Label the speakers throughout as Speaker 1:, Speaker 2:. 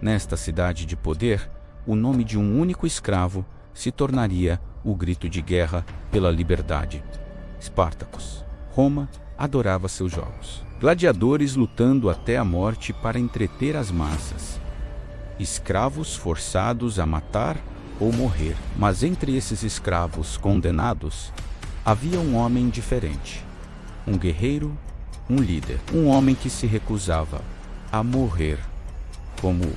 Speaker 1: Nesta cidade de poder, o nome de um único escravo se tornaria o grito de guerra pela liberdade. Espartacus. Roma adorava seus jogos. Gladiadores lutando até a morte para entreter as massas. Escravos forçados a matar ou morrer. Mas entre esses escravos condenados, havia um homem diferente. Um guerreiro, um líder. Um homem que se recusava a morrer como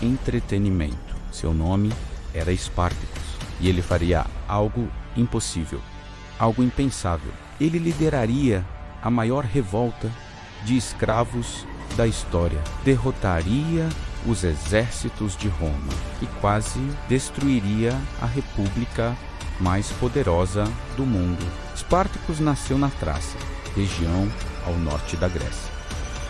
Speaker 1: entretenimento. Seu nome era Espartacus. E ele faria algo impossível, algo impensável. Ele lideraria a maior revolta de escravos da história. Derrotaria os exércitos de Roma e quase destruiria a república mais poderosa do mundo. Espartacus nasceu na Trácia, região ao norte da Grécia.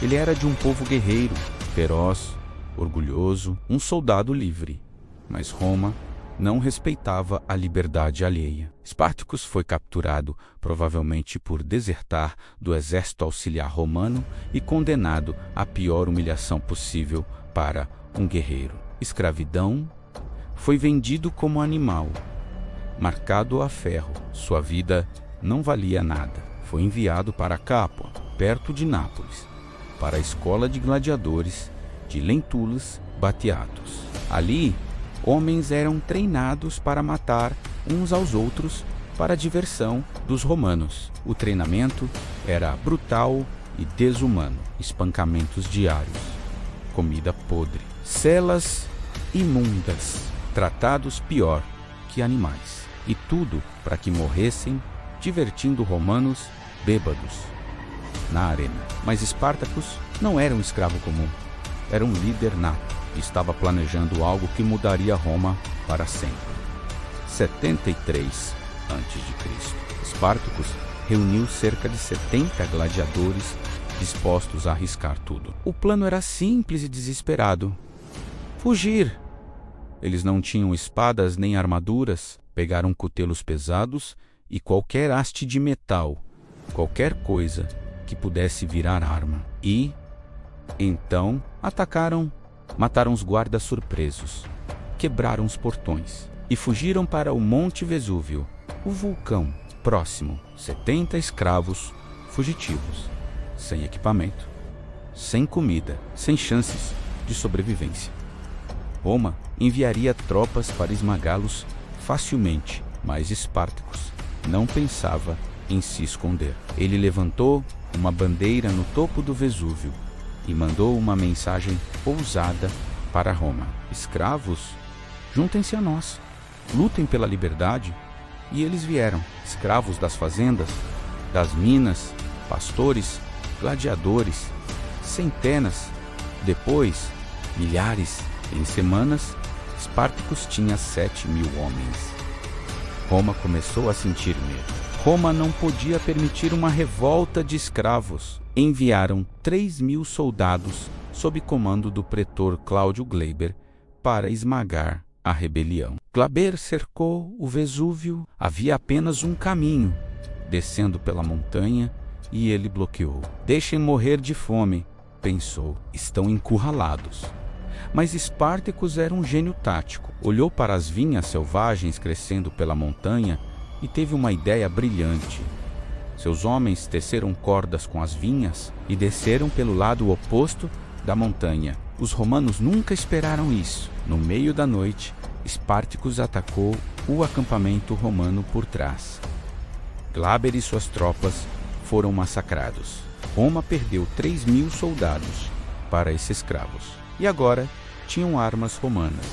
Speaker 1: Ele era de um povo guerreiro, feroz, orgulhoso, um soldado livre. Mas Roma não respeitava a liberdade alheia. Espartacus foi capturado, provavelmente por desertar do exército auxiliar romano e condenado à pior humilhação possível para um guerreiro. Escravidão. Foi vendido como animal, marcado a ferro. Sua vida não valia nada. Foi enviado para Capua, perto de Nápoles, para a escola de gladiadores de Lentulus Batiatus. Ali, homens eram treinados para matar uns aos outros para a diversão dos romanos. O treinamento era brutal e desumano. Espancamentos diários, comida podre, celas imundas, tratados pior que animais. E tudo para que morressem divertindo romanos bêbados na arena. Mas Espartacus não era um escravo comum. Era um líder nato. Estava planejando algo que mudaria Roma para sempre. 73 a.C. Espartacus reuniu cerca de 70 gladiadores dispostos a arriscar tudo. O plano era simples e desesperado. Fugir. Eles não tinham espadas nem armaduras, pegaram cutelos pesados e qualquer haste de metal, qualquer coisa que pudesse virar arma. E, então, atacaram. Mataram os guardas surpresos, quebraram os portões e fugiram para o Monte Vesúvio, o vulcão próximo. 70 escravos fugitivos, sem equipamento, sem comida, sem chances de sobrevivência. Roma enviaria tropas para esmagá-los facilmente, mas Espartacus não pensava em se esconder. Ele levantou uma bandeira no topo do Vesúvio e mandou uma mensagem ousada para Roma. Escravos, juntem-se a nós, lutem pela liberdade. E eles vieram, escravos das fazendas, das minas, pastores, gladiadores, centenas, depois milhares. Em semanas, Espartacus tinha 7.000 homens. Roma começou a sentir medo. Roma não podia permitir uma revolta de escravos. Enviaram 3.000 soldados sob comando do pretor Cláudio Gleiber para esmagar a rebelião. Glaber cercou o Vesúvio. Havia apenas um caminho, descendo pela montanha, e ele bloqueou. Deixem morrer de fome, pensou. Estão encurralados. Mas Espartacus era um gênio tático. Olhou para as vinhas selvagens crescendo pela montanha e teve uma ideia brilhante. Seus homens teceram cordas com as vinhas e desceram pelo lado oposto da montanha. Os romanos nunca esperaram isso. No meio da noite, Espartacus atacou o acampamento romano por trás. Glaber e suas tropas foram massacrados. Roma perdeu 3.000 soldados para esses escravos. E agora tinham armas romanas.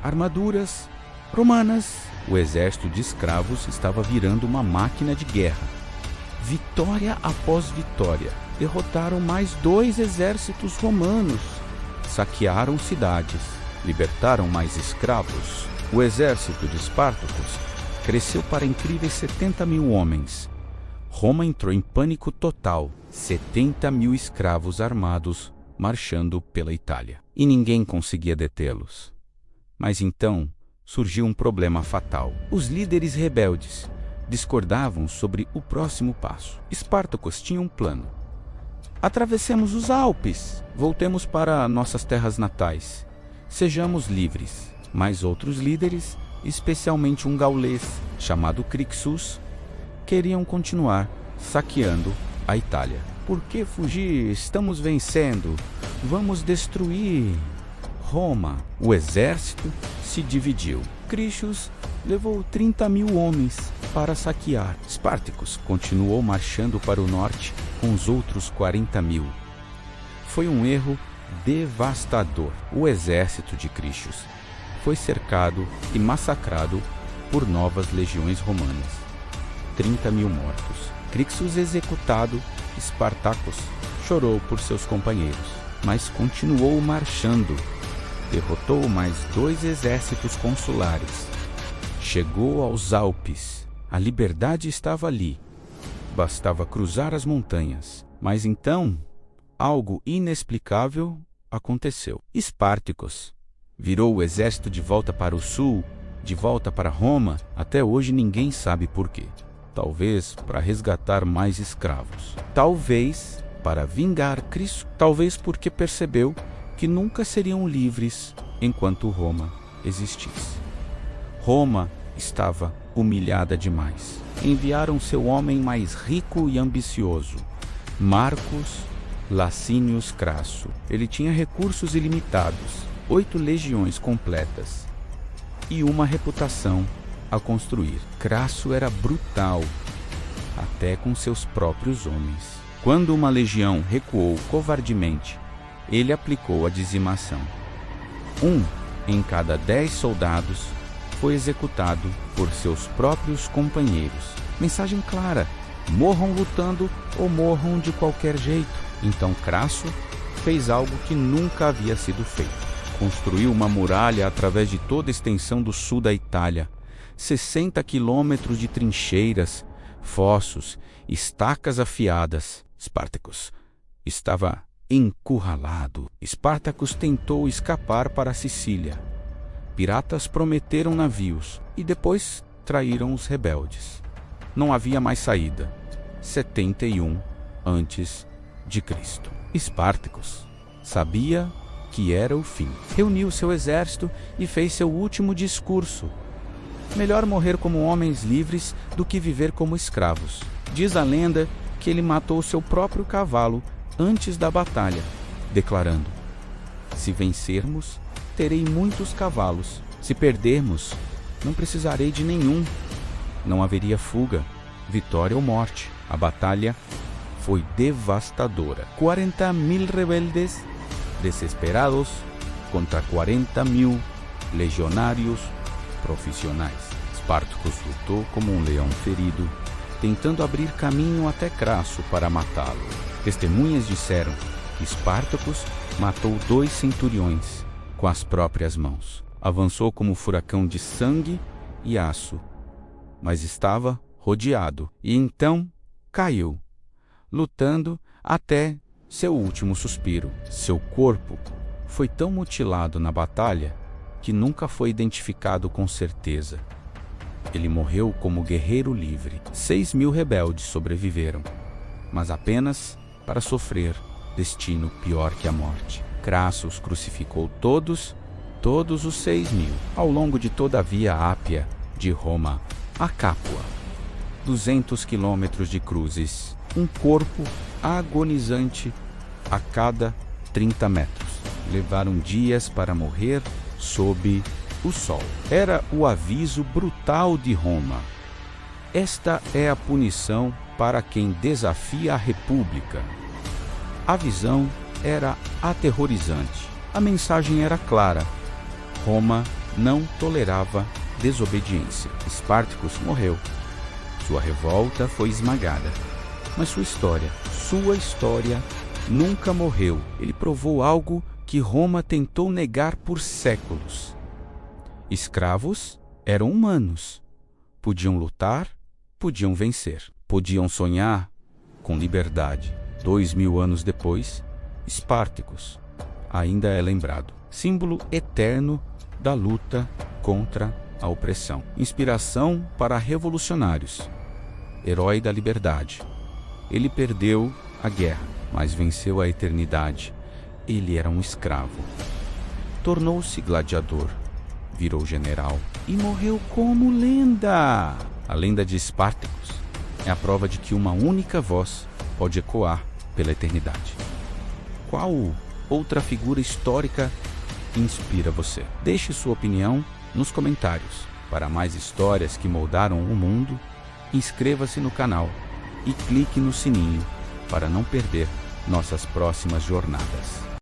Speaker 1: Armaduras romanas. O exército de escravos estava virando uma máquina de guerra. Vitória após vitória. Derrotaram mais 2 exércitos romanos. Saquearam cidades. Libertaram mais escravos. O exército de Espartacus cresceu para incríveis 70.000 homens. Roma entrou em pânico total. 70.000 escravos armados marchando pela Itália. E ninguém conseguia detê-los. Mas então surgiu um problema fatal. Os líderes rebeldes discordavam sobre o próximo passo. Espartacus tinha um plano. Atravessemos os Alpes, voltemos para nossas terras natais. Sejamos livres. Mas outros líderes, especialmente um gaulês chamado Crixus, queriam continuar saqueando a Itália. Por que fugir? Estamos vencendo. Vamos destruir Roma. O exército se dividiu. Crixus levou 30.000 homens para saquear. Spartacus continuou marchando para o norte com os outros 40.000. Foi um erro devastador. O exército de Crixus foi cercado e massacrado por novas legiões romanas. 30.000 mortos. Crixus executado, Spartacus chorou por seus companheiros, mas continuou marchando. Derrotou mais 2 exércitos consulares. Chegou aos Alpes. A liberdade estava ali. Bastava cruzar as montanhas. Mas então, algo inexplicável aconteceu. Spartacus virou o exército de volta para o sul, de volta para Roma. Até hoje ninguém sabe por quê. Talvez para resgatar mais escravos. Talvez para vingar Cristo. Talvez porque percebeu que nunca seriam livres enquanto Roma existisse. Roma estava humilhada demais. Enviaram seu homem mais rico e ambicioso, Marcus Licinius Crasso. Ele tinha recursos ilimitados, 8 legiões completas e uma reputação a construir. Crasso era brutal, até com seus próprios homens. Quando uma legião recuou covardemente, ele aplicou a dizimação. 1 em cada 10 soldados foi executado por seus próprios companheiros. Mensagem clara: morram lutando ou morram de qualquer jeito. Então Crasso fez algo que nunca havia sido feito. Construiu uma muralha através de toda a extensão do sul da Itália. 60 quilômetros de trincheiras, fossos, estacas afiadas. Spartacus estava encurralado. Spartacus tentou escapar para a Sicília. Piratas prometeram navios e depois traíram os rebeldes. Não havia mais saída. 71 antes de Cristo. Spartacus sabia que era o fim. Reuniu seu exército e fez seu último discurso. Melhor morrer como homens livres do que viver como escravos. Diz a lenda que ele matou seu próprio cavalo antes da batalha, declarando: se vencermos, terei muitos cavalos. Se perdermos, não precisarei de nenhum. Não haveria fuga, vitória ou morte. A batalha foi devastadora. 40.000 rebeldes desesperados contra 40.000 legionários profissionais. Spartacus lutou como um leão ferido, tentando abrir caminho até Crasso para matá-lo. Testemunhas disseram que Spartacus matou 2 centuriões com as próprias mãos. Avançou como um furacão de sangue e aço, mas estava rodeado e então caiu, lutando até seu último suspiro. Seu corpo foi tão mutilado na batalha que nunca foi identificado com certeza. Ele morreu como guerreiro livre. 6.000 rebeldes sobreviveram, mas apenas para sofrer destino pior que a morte. Crasso os crucificou todos os 6.000, ao longo de toda a Via Ápia de Roma a Capua. 200 quilômetros de cruzes, um corpo agonizante a cada 30 metros. Levaram dias para morrer sob o sol. Era o aviso brutal de Roma. Esta é a punição para quem desafia a República. A visão era aterrorizante. A mensagem era clara. Roma não tolerava desobediência. Spartacus morreu. Sua revolta foi esmagada. Mas sua história nunca morreu. Ele provou algo que Roma tentou negar por séculos. Escravos eram humanos. Podiam lutar, podiam vencer. Podiam sonhar com liberdade. 2.000 anos depois, Spartacus ainda é lembrado. Símbolo eterno da luta contra a opressão. Inspiração para revolucionários. Herói da liberdade. Ele perdeu a guerra, mas venceu a eternidade. Ele era um escravo. tornou-se gladiador, virou general e morreu como lenda. A lenda de Espartacus é a prova de que uma única voz pode ecoar pela eternidade. Qual outra figura histórica inspira você? Deixe sua opinião nos comentários. Para mais histórias que moldaram o mundo, inscreva-se no canal e clique no sininho para não perder nossas próximas jornadas.